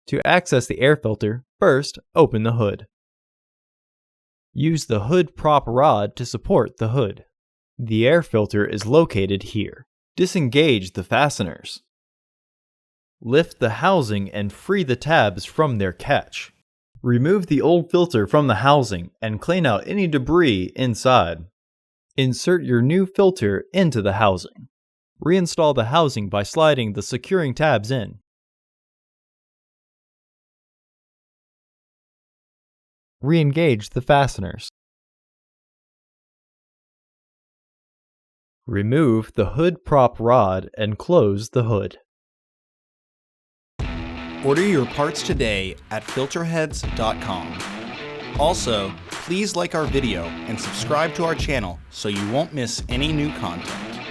To access the air filter, first open the hood. Use the hood prop rod to support the hood. The air filter is located here. Disengage the fasteners. Lift the housing and free the tabs from their catch. Remove the old filter from the housing and clean out any debris inside. Insert your new filter into the housing. Reinstall the housing by sliding the securing tabs in. Re-engage the fasteners. Remove the hood prop rod and close the hood. Order your parts today at filterheads.com. Also, please like our video and subscribe to our channel so you won't miss any new content.